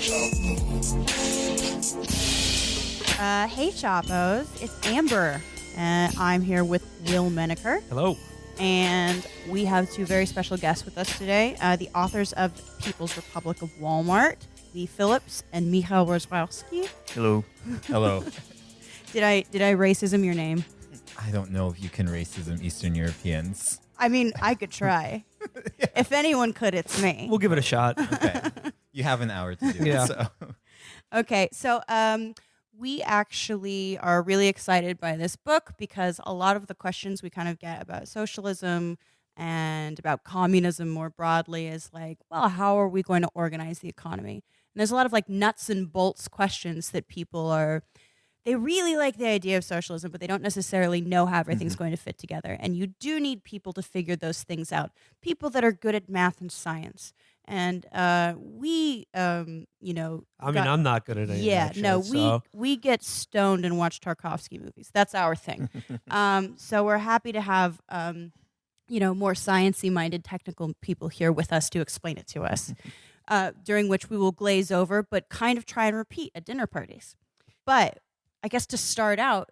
Hey, Chapos. It's Amber. And I'm here with Will Menaker. Hello. And we have two very special guests with us today. The authors of People's Republic of Walmart, Lee Phillips and Michał Wojciechowski. Hello. Hello. Did I racism your name? I don't know if you can racism Eastern Europeans. I mean, I could try. Yeah. If anyone could, it's me. We'll give it a shot. Okay. You have an hour to do Yeah. it. So. Okay, so we actually are really excited by this book because a lot of the questions we kind of get about socialism and about communism more broadly is like, well, how are we going to organize the economy? And there's a lot of like nuts and bolts questions that people they really like the idea of socialism, but they don't necessarily know how everything's going to fit together. And you do need people to figure those things out, people that are good at math and science. And we, I'm not good at it. yeah, actually, no, so. we get stoned and watch Tarkovsky movies. That's our thing. So we're happy to have, more sciencey minded technical people here with us to explain it to us, during which we will glaze over, but kind of try and repeat at dinner parties. But I guess to start out,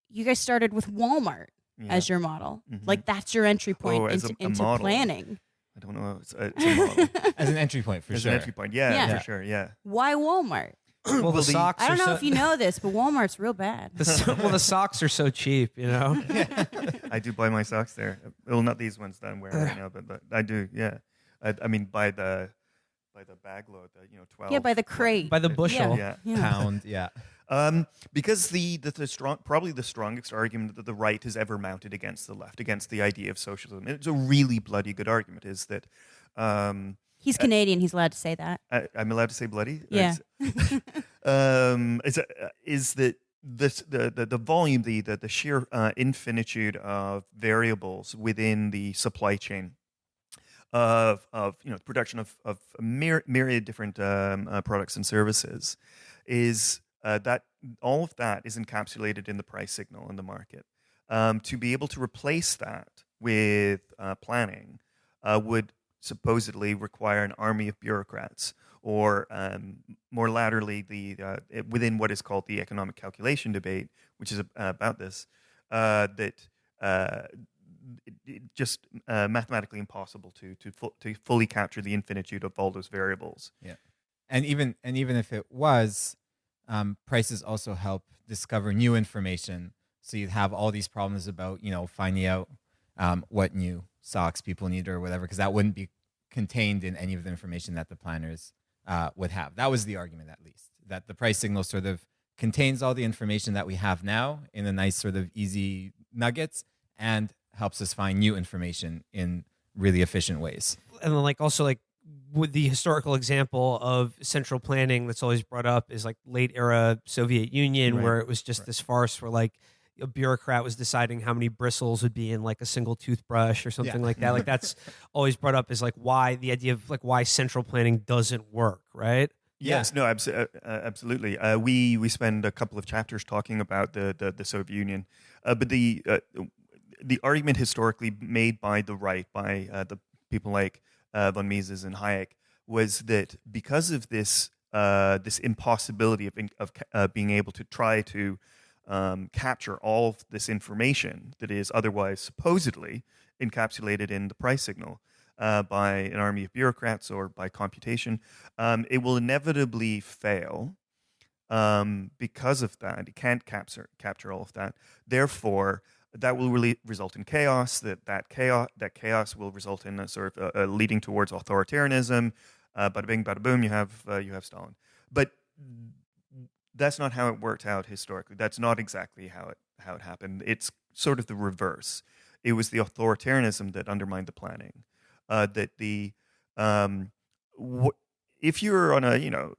you guys started with Walmart as your model. Mm-hmm. Like that's your entry point into model. planning. I don't know. It's a model. As an entry point, for As sure. an entry point. Yeah, Yeah. for sure. Yeah. Why Walmart? Well, the socks. I don't are know if you know this, but Walmart's real bad. the socks are so cheap, you know. I do buy my socks there. Well, not these ones that I'm wearing right now, but I do. Yeah. I mean, by the bag load, 12. Yeah, by the crate. By the bushel. Yeah. Pound, yeah. Because probably the strongest argument that the right has ever mounted against the left, against the idea of socialism, it's a really bloody good argument, is that He's Canadian. He's allowed to say that. I'm allowed to say bloody. Yeah. Is that the volume, the sheer infinitude of variables within the supply chain of production of myriad different products and services is that all of that is encapsulated in the price signal in the market. To be able to replace that with planning would supposedly require an army of bureaucrats, or more laterally, within what is called the economic calculation debate, which is about this, just mathematically impossible to fully capture the infinitude of all those variables. Yeah. And even if it was, prices also help discover new information. So you'd have all these problems about, finding out what new socks people need or whatever, because that wouldn't be contained in any of the information that the planners would have. That was the argument, at least, that the price signal sort of contains all the information that we have now in a nice sort of easy nuggets and helps us find new information in really efficient ways. And then also with the historical example of central planning that's always brought up is like late era Soviet Union, Right. where it was just this farce where like a bureaucrat was deciding how many bristles would be in like a single toothbrush or something like that. Like that's always brought up as like why the idea of like why central planning doesn't work, right? Yes, no, absolutely. We spend a couple of chapters talking about the Soviet Union, but the argument historically made by the right, by the people like von Mises and Hayek, was that because of this impossibility of being able to try to capture all of this information that is otherwise supposedly encapsulated in the price signal by an army of bureaucrats or by computation, it will inevitably fail because of that. It can't capture all of that. Therefore, that will really result in chaos. That chaos will result in a sort of leading towards authoritarianism. Bada bing, bada boom. You have Stalin, but that's not how it worked out historically. That's not exactly how it happened. It's sort of the reverse. It was the authoritarianism that undermined the planning. If you're on a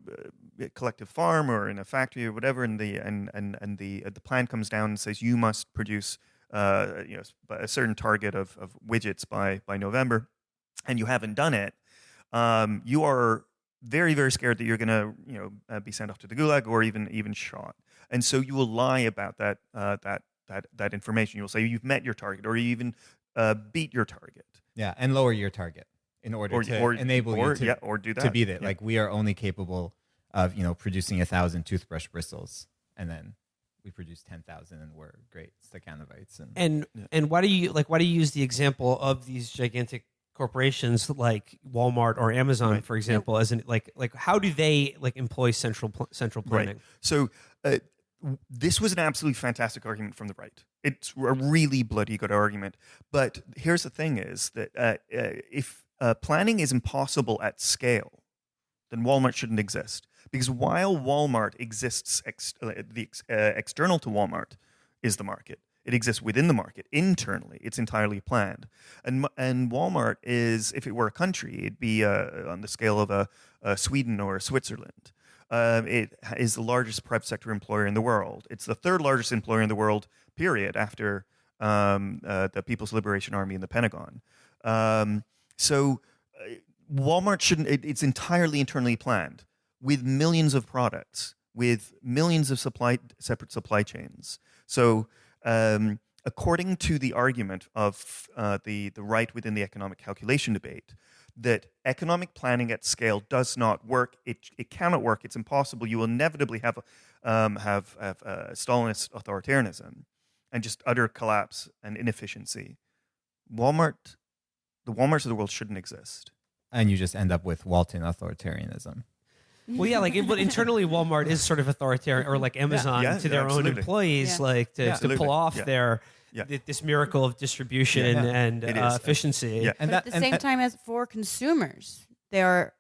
collective farm or in a factory or whatever, and the plan comes down and says you must produce a certain target of widgets by November, and you haven't done it, you are very, very scared that you're going to be sent off to the gulag or even shot. And so you will lie about that information. You will say you've met your target or you even beat your target. Yeah, and lower your target in order to enable you to do that. to beat it. Yeah. Like we are only capable of, producing 1,000 toothbrush bristles, and then we produce 10,000, and we're great staccanovites. And why do you use the example of these gigantic corporations like Walmart or Amazon, for example, as how do they employ central planning? Right. So this was an absolutely fantastic argument from the right. It's a really bloody good argument. But here's the thing: is that if planning is impossible at scale, then Walmart shouldn't exist. Because while Walmart exists, external to Walmart is the market. It exists within the market. Internally, it's entirely planned. And Walmart is, if it were a country, it'd be on the scale of a Sweden or a Switzerland. It is the largest private sector employer in the world. It's the third largest employer in the world, period, after the People's Liberation Army and the Pentagon. So Walmart shouldn't, it's entirely internally planned with millions of products, with millions of separate supply chains. So according to the argument of the right within the economic calculation debate, that economic planning at scale does not work. It cannot work. It's impossible. You will inevitably have Stalinist authoritarianism and just utter collapse and inefficiency. The Walmarts of the world shouldn't exist. And you just end up with Walton authoritarianism. Well, yeah, but internally Walmart is sort of authoritarian, or like Amazon to their own employees, to pull off their this miracle of distribution and efficiency. Yeah. And at the same time as for consumers, they are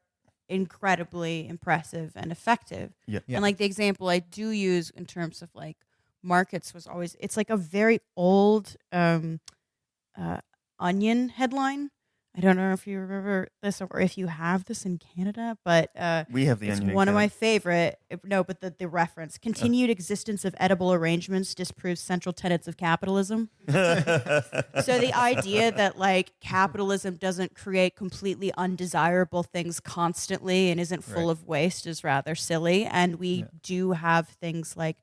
incredibly impressive and effective. Yeah. And like the example I do use in terms of like markets was always, it's like a very old Onion headline. I don't know if you remember this or if you have this in Canada, but we have the it's Onion. One of my favorite. No, but the reference: continued existence of edible arrangements disproves central tenets of capitalism. So the idea that like capitalism doesn't create completely undesirable things constantly and isn't full of waste is rather silly. And we do have things like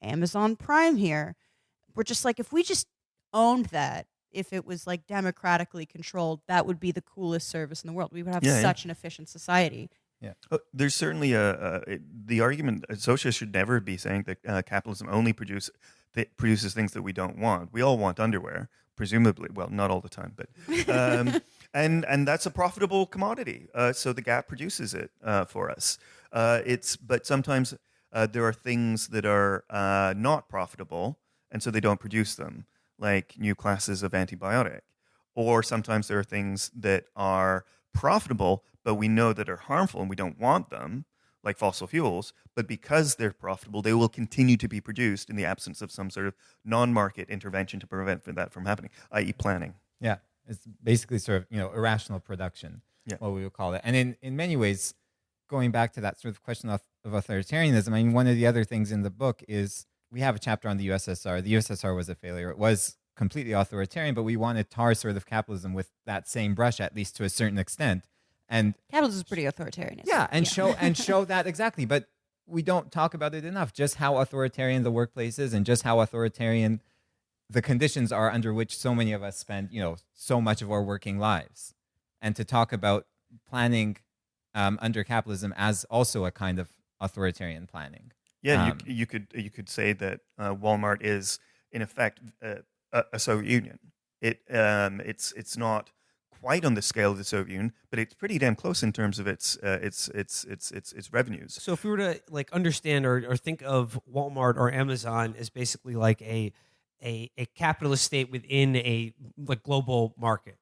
Amazon Prime here. We're just like, if we just owned that. If it was like democratically controlled, that would be the coolest service in the world. We would have such an efficient society. Yeah, there's certainly the argument. Socialists should never be saying that capitalism only produces things that we don't want. We all want underwear, presumably. Well, not all the time, but and that's a profitable commodity. So the Gap produces it for us. But sometimes there are things that are not profitable, and so they don't produce them, like new classes of antibiotic. Or sometimes there are things that are profitable, but we know that are harmful and we don't want them, like fossil fuels. But because they're profitable, they will continue to be produced in the absence of some sort of non-market intervention to prevent that from happening, i.e. planning. Yeah, it's basically sort of, irrational production, what we would call it. And in many ways, going back to that sort of question of authoritarianism, I mean, one of the other things in the book is we have a chapter on the USSR. The USSR was a failure. It was completely authoritarian, but we want to tar sort of capitalism with that same brush, at least to a certain extent. And capitalism is pretty authoritarian. Yeah, and show that exactly. But we don't talk about it enough, just how authoritarian the workplace is and just how authoritarian the conditions are under which so many of us spend, so much of our working lives. And to talk about planning under capitalism as also a kind of authoritarian planning. Yeah, you could say that Walmart is in effect a Soviet Union. It's not quite on the scale of the Soviet Union, but it's pretty damn close in terms of its revenues. So if we were to understand or think of Walmart or Amazon as basically like a capitalist state within a global market.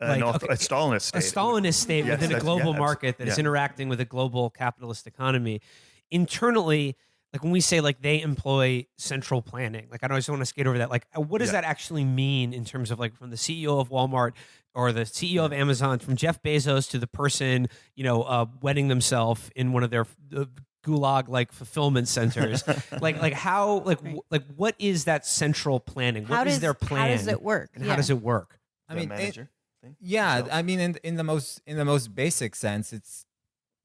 A Stalinist state. A Stalinist state within a global market that is interacting with a global capitalist economy. Internally, when we say they employ central planning, I don't just want to skate over that. What does that actually mean in terms of from the CEO of Walmart or the CEO of Amazon, from Jeff Bezos to the person wetting themselves in one of their gulag fulfillment centers? What is that central planning? What is their plan? How does it work? And how does it work? I mean, manager thing? Yeah, I mean, in the most basic sense, it's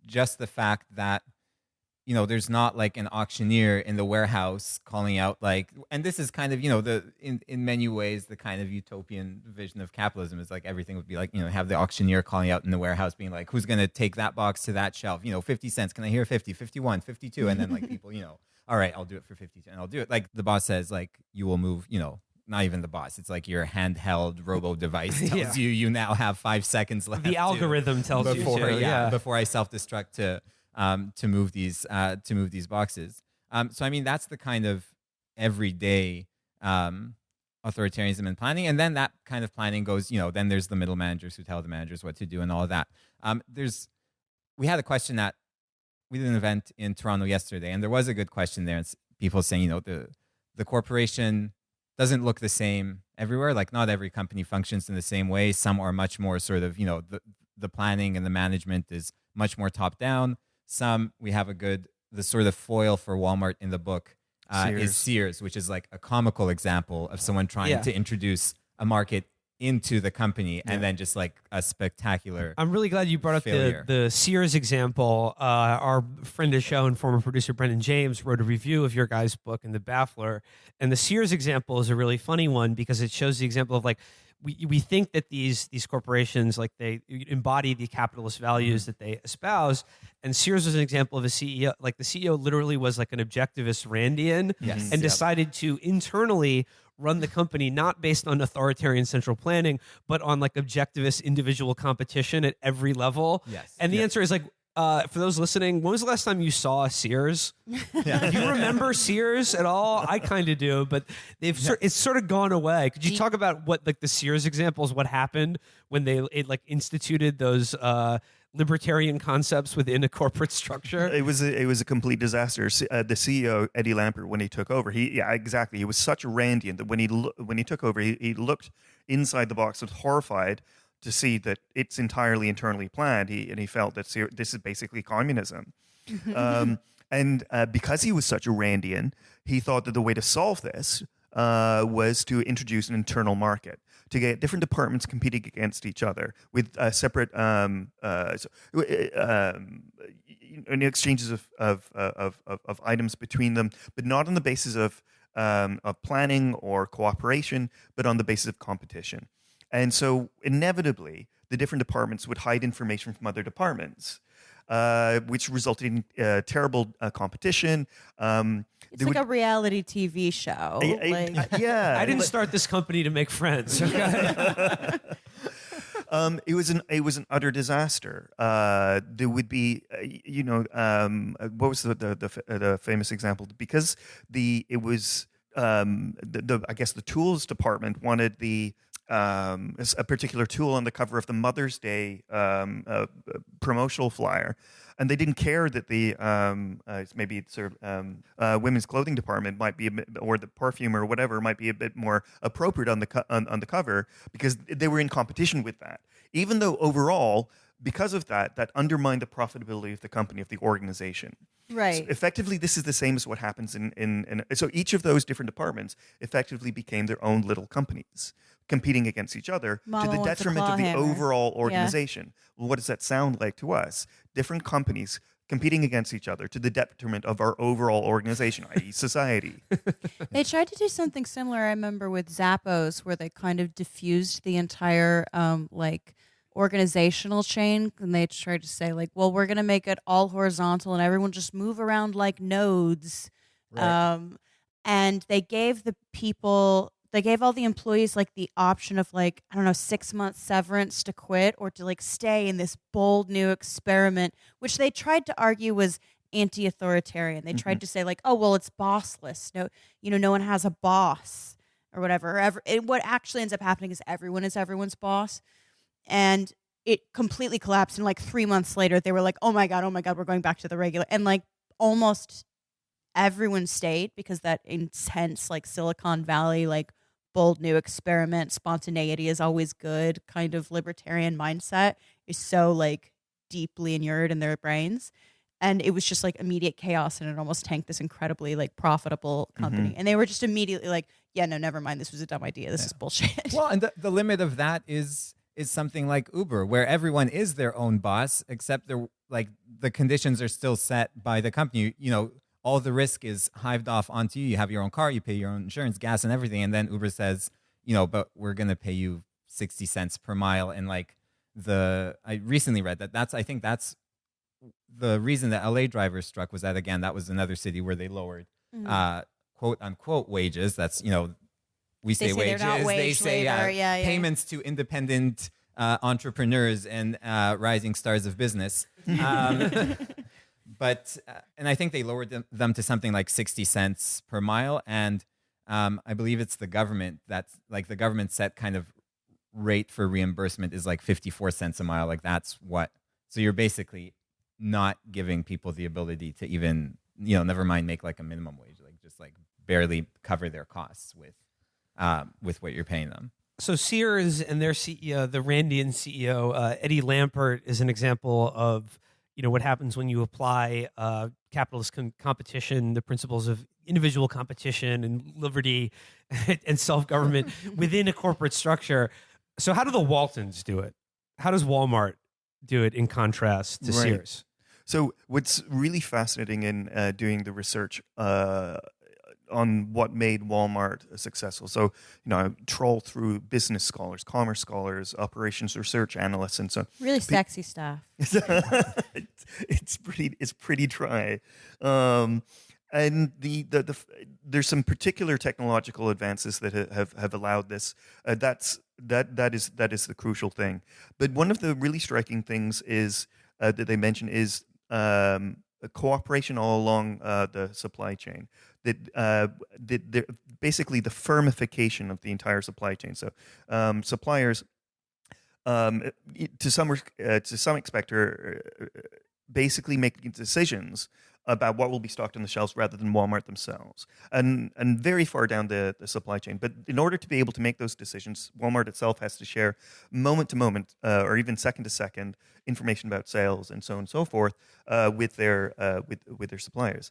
just the fact that there's not like an auctioneer in the warehouse calling out like, and this is kind of, in many ways, the kind of utopian vision of capitalism is like everything would be like, have the auctioneer calling out in the warehouse being like, who's going to take that box to that shelf? 50 cents. Can I hear 50, 51, 52? And then like people, all right, I'll do it for 52 and I'll do it. Like the boss says, like, you will move, not even the boss. It's like your handheld robo device tells you now have 5 seconds left. The algorithm tells you to, before I self-destruct to move these boxes. So I mean that's the kind of everyday authoritarianism and planning, and then that kind of planning goes. Then there's the middle managers who tell the managers what to do and all of that. We had a question that we did an event in Toronto yesterday, and there was a good question there. It's people saying the corporation doesn't look the same everywhere. Like not every company functions in the same way. Some are much more sort of, the planning and the management is much more top down. Some, we have the sort of foil for Walmart in the book is Sears, which is like a comical example of someone trying to introduce a market into the company and then just like a spectacular I'm really glad you brought up the Sears example. Our friend of the show and former producer Brendan James wrote a review of your guys' book in The Baffler. And the Sears example is a really funny one because it shows the example of like, we think that these corporations, like they embody the capitalist values that they espouse. And Sears was an example of a CEO, like the CEO literally was like an objectivist Randian and decided to internally run the company not based on authoritarian central planning, but on like objectivist individual competition at every level. Yes. And the answer is like, for those listening, when was the last time you saw Sears? Do you remember Sears at all? I kind of do, but it's sort of gone away. Could you talk about what like the Sears examples, what happened when it like instituted those libertarian concepts within a corporate structure? It was a complete disaster. The CEO Eddie Lampert, when he took over, he was such a Randian that when he took over, he looked inside the box, was horrified to see that it's entirely internally planned. He felt that this is basically communism. And because he was such a Randian, he thought that the way to solve this was to introduce an internal market, to get different departments competing against each other with separate exchanges of items between them, but not on the basis of planning or cooperation, but on the basis of competition. And so inevitably, the different departments would hide information from other departments, which resulted in terrible competition. It's like a reality TV show. Yeah. I didn't start this company to make friends. Okay? It was an utter disaster. There would be, what was the famous example? Because I guess the tools department wanted a particular tool on the cover of the Mother's Day promotional flyer, and they didn't care that the maybe sort of women's clothing department might be or the perfume or whatever might be a bit more appropriate on the cover because they were in competition with that. Even though overall, because of that undermined the profitability of the company, of the organization. Right. So effectively, this is the same as what happens so each of those different departments effectively became their own little companies, competing against each other to the detriment of the overall organization. Yeah. Well, what does that sound like to us? Different companies competing against each other to the detriment of our overall organization, i.e. society. They tried to do something similar, I remember, with Zappos, where they kind of diffused the entire organizational chain, and they tried to say like, well, we're going to make it all horizontal and everyone just move around like nodes. Right. And they gave all the employees like the option of 6 months severance to quit or to like stay in this bold new experiment, which they tried to argue was anti-authoritarian. They tried to say like, oh, well, it's bossless. No one has a boss or whatever. What actually ends up happening is everyone is everyone's boss. And it completely collapsed. And like 3 months later, they were like, oh my God, we're going back to the regular. And like almost everyone stayed because that intense like Silicon Valley, like bold new experiment, spontaneity is always good kind of libertarian mindset is so like deeply inured in their brains. And it was just like immediate chaos, and it almost tanked this incredibly like profitable company. Mm-hmm. And they were just immediately like, yeah, no, never mind. This was a dumb idea. This is bullshit. Well, and the limit of that is something like Uber, where everyone is their own boss, except like the conditions are still set by the company. You know, all the risk is hived off onto you. You have your own car, you pay your own insurance, gas, and everything. And then Uber says, you know, but we're going to pay you 60 cents per mile. And like I recently read I think that's the reason that LA drivers struck was that, again, that was another city where they lowered quote unquote wages. That's, you know, we say they're wages, not they wage say labor. Yeah. payments to independent entrepreneurs and rising stars of business. But and I think they lowered them to something like 60 cents per mile. And I believe it's the government that's like the government set kind of rate for reimbursement is like 54 cents a mile. Like that's what. So you're basically not giving people the ability to even, you know, never mind make like a minimum wage, like just like barely cover their costs with what you're paying them. So Sears and their CEO, the Randian CEO, Eddie Lampert, is an example of, you know, what happens when you apply capitalist competition, the principles of individual competition and liberty and self-government within a corporate structure. So how do the Waltons do it? How does Walmart do it in contrast to Sears? So what's really fascinating in doing the research on what made Walmart successful. So, you know, I troll through business scholars, commerce scholars, operations research analysts, and so on. Really sexy stuff. It's pretty dry. And there's some particular technological advances that have allowed this. That is the crucial thing. But one of the really striking things is that they mention is a cooperation all along the supply chain. That basically the firmification of the entire supply chain. So suppliers, to some extent, are basically making decisions about what will be stocked on the shelves rather than Walmart themselves, and very far down the supply chain. But in order to be able to make those decisions, Walmart itself has to share moment to moment or even second to second information about sales and so on and so forth with their suppliers.